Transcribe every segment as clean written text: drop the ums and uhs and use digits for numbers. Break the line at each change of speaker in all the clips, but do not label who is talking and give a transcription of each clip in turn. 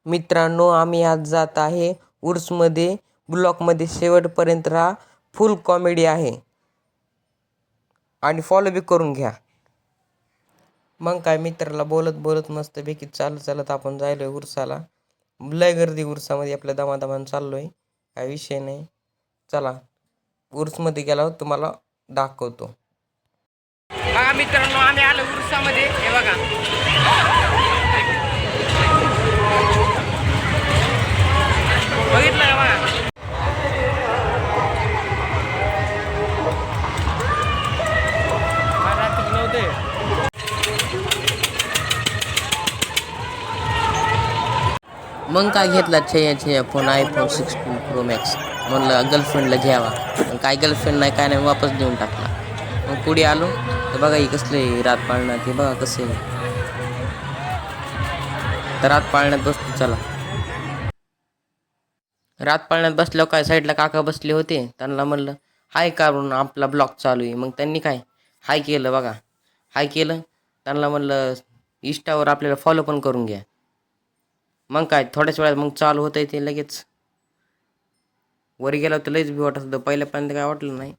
मित्रांनो, आम्ही आज जात आहे उर्समध्ये. ब्लॉगमध्ये शेवटपर्यंत राहा, फुल कॉमेडी आहे आणि फॉलो बी करून घ्या. मग काय, मित्राला बोलत बोलत मस्तपैकी चालत आपण जायलोय उरसाला. लय गर्दी उरसामध्ये, आपल्या दमादमान चाललोय, काय विषय नाही. चला, उर्समध्ये गेल्यावर तुम्हाला दाखवतो. बघा मित्रांनो, आम्ही आलो उरसामध्ये. हे बघा, बघितलं का? बघा, मग काय घेतला छया फोन, iPhone 16 Pro Max. म्हणलं गर्लफ्रेंडला घ्यावा, पण काय गर्लफ्रेंड नाही, काय नाही, वापस देऊन टाकला. मग पुढे आलो तर बघा ही कसले रात पाळण्यात, हे बघा कसे. तर रात पाळण्यात बसतो. चला, रात पाळण्यात बसल्यावर काय, साईडला काका बसले होते, त्यांना म्हणलं हाय करून, आपला ब्लॉग चालू आहे. मग त्यांनी काय हाय केलं, बघा हाय केलं. त्यांना म्हणलं इंस्टावर आपल्याला फॉलो पण करून घ्या. मग काय, थोड्याच वेळात मग चालू होतं ते लगेच. वर गेला तर लईच भी वाटत होतं, पहिल्यापर्यंत काय वाटलं नाही.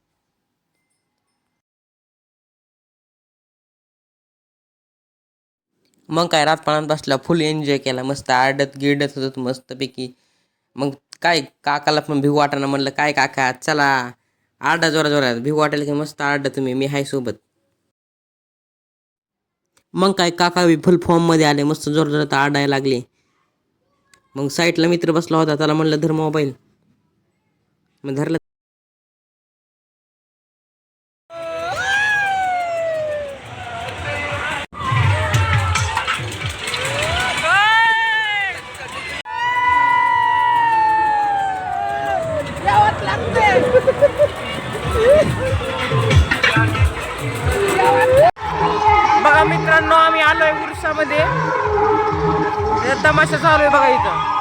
मग काय, रात पाळण्यात बसला, फुल एन्जॉय केला, मस्त आडत गिडत होत मस्तपैकी. मग काय, काकाला पण भिव वाटाणं, म्हणलं काय काका चला आरडा जोरात, भिव वाटायला की मस्त आरडा तुम्ही, मी हाय सोबत. मग काय, काका बी फुल फॉर्म मध्ये आले, मस्त जोरात आरडायला लागले. मग साईडला मित्र बसला होता, त्याला म्हणलं धर मोबाईल. मग धरलं. बघा मित्रांनो, आम्ही आलोय उरसामध्ये. तमाशा चालू आहे बघा इथं.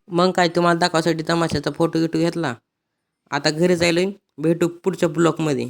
मग काय, तुम्हाला दाखवासाठी तमाशाचा फोटो घेतला. आता घरी जायलोय, भेटू पुढच्या ब्लॉगमध्ये.